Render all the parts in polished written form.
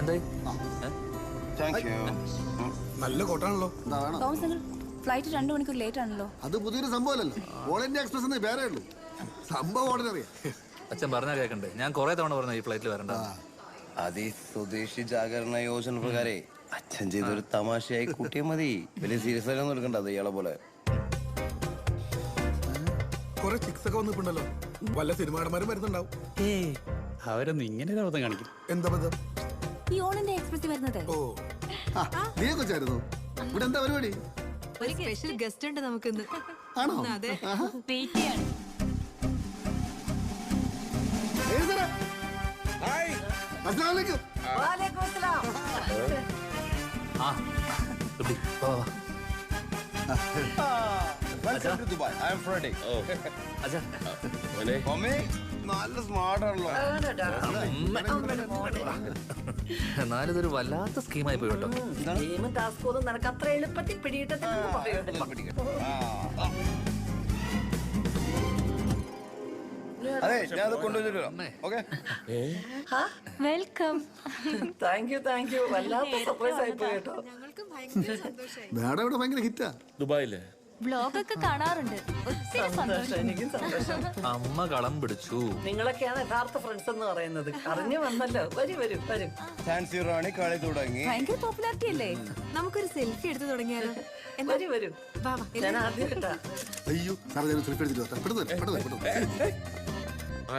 എന്തായി? നല്ല കോട്ടാണല്ലോ. ഫ്ലൈറ്റ് 2 മണിക്കൂർ ലേറ്റ് ആണല്ലോ. അത് പുതിയൊരു സംഭവമല്ലല്ലോ. ഓൾ ഇന്ത്യ എക്സ്പ്രസ് എന്ന് പേരേ ഉള്ളൂ. സംഭവം ഓർഡിനറി. അച്ഛൻ പറഞ്ഞാ കേൾക്കണ്ടേ? ഞാൻ കുറെ തവണ പറഞ്ഞു ഈ ഫ്ലൈറ്റിൽ വരണ്ട. അത് ഈ സ്വദേശി ജാഗരണ യോജന പ്രകാരേ അച്ഛൻ ചെയ്തൊരു തമാശയായി കൂട്ടിയാൽ മതി. വലിയ സീരിയസ് ആയിട്ടൊന്നും എടുക്കണ്ട. അത് ഇയാളെ പോലെ കുറെ ചിക്സ് ഒക്കെ വന്നിട്ടുണ്ടല്ലോ. വല്ല സിനിമാടന്മാരും വരുന്നുണ്ടാവും. അവരൊന്നും ഇങ്ങനെ അബദ്ധം കാണിക്കും. എന്താ ബന്ധം? ഈ ഓൾ ഇന്ത്യ എക്സ്പ്രസ് വരുന്നത്. ഓ നീ കൊച്ചായിരുന്നു. ഇവിടെ എന്താ പരിപാടി? ഒരു സ്പെഷ്യൽ ഗസ്റ്റ് ഉണ്ട് നമുക്കിന്ന്. ആണോ? അതെ. വെയിറ്റ് ചെയ്യാണ്. അസ്സലാമലൈക്കും. ആ കുട്ടി, വാ, വാ. Welcome to Dubai. I am Freddy. അച്ഛാ, നല്ല സ്മാർട്ടാണല്ലോ. എന്നാലും ഇതൊരു വല്ലാത്ത സ്കീമായി പോയി കേട്ടോ. നിനക്ക് അത്ര എളുപ്പത്തിൽ പിടിയിട്ടത്. അതെ, ഞാൻ അത് കൊണ്ടുവന്നിട്ടോ. Okay, welcome. Thank you. വല്ലാത്ത സർപ്രൈസ് ആയി പോയി കേട്ടോ. ഞങ്ങൾക്ക് ഭയങ്കര സന്തോഷമായി. മേഡം ഇവിടെ ഭയങ്കര ഹിറ്റാ. ദുബായിലെ വ്ലോഗ് ഒക്കെ കാണാറുണ്ട്. ഒത്തിരി സന്തോഷം. എനിക്കും സന്തോഷം. അമ്മ കളം പിടിച്ചു. നിങ്ങളൊക്കെയാണ് യഥാർത്ഥ ഫ്രണ്ട്സ് എന്ന് പറയുന്നത്. അറിഞ്ഞു വന്നല്ലോ. വരും. ഫാൻസി റാണി കളി തുടങ്ങി. ഭയങ്കര പോപ്പുലാരിറ്റി അല്ലേ? നമുക്കൊരു സെൽഫി എടുത്ത് തുടങ്ങിയാലോ? വരും. ഞാൻ ആദ്യം കേട്ടാ. അയ്യോ സാറേ, ഞാൻ സെൽഫി എടുത്തിട്ട് വരാം. പെട്ടെന്ന്.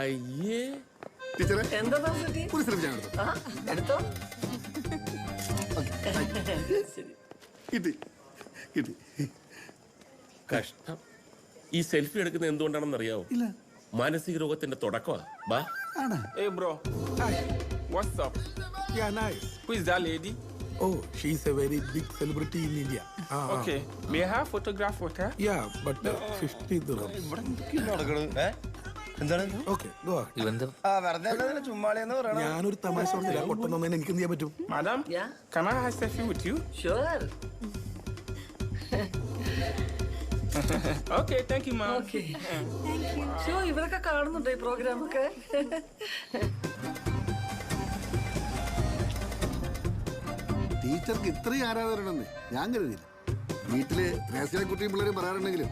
അയ്യേ ടീച്ചറെ, എന്താ താമസിറ്റി? ഒരു സെൽഫി ഞാൻ എടുത്തു. എടുത്തോ. കിട്ടി. കഷ്ടം. ഈ സെൽഫി എടുക്കുന്നത് എന്തുകൊണ്ടാണെന്ന് അറിയാവോ? മാനസിക രോഗത്തിന്റെ തുടക്കമാ. ബാ. Hey bro, Hi. what's up? Yeah, nice. Who is that lady? Oh, she's a very big celebrity in India. Okay, may I have photograph with her? Yeah, but 50 dirhams. ഇവിടെ എന്തൊക്കെയാണ് നടക്കണത്? എന്താണ്? Okay, go ahead. ഇവന്റെ വെറുതെ അല്ല, ചുമ്മാളിയെന്ന് പറയണം. ഞാനൊരു തമാശ പറഞ്ഞില്ല. പൊട്ടെന്ന് എനിക്ക് എന്ത് ചെയ്യാൻ പറ്റും? Madam, Yeah. can I have a selfie with you? Sure. Okay, thank you ma'am. Okay. Show, ഇവരൊക്കെ കാണുന്നുണ്ടോ ഈ പ്രോഗ്രാം ഒക്കെ? ടീച്ചർക്ക് ഇത്രയും ആരാധകരുണ്ടെന്ന് ഞാൻ കരുതിയില്ല. വീട്ടില് രഹസ്യ കുട്ടിയും പിള്ളേരും പറയാറുണ്ടെങ്കിലും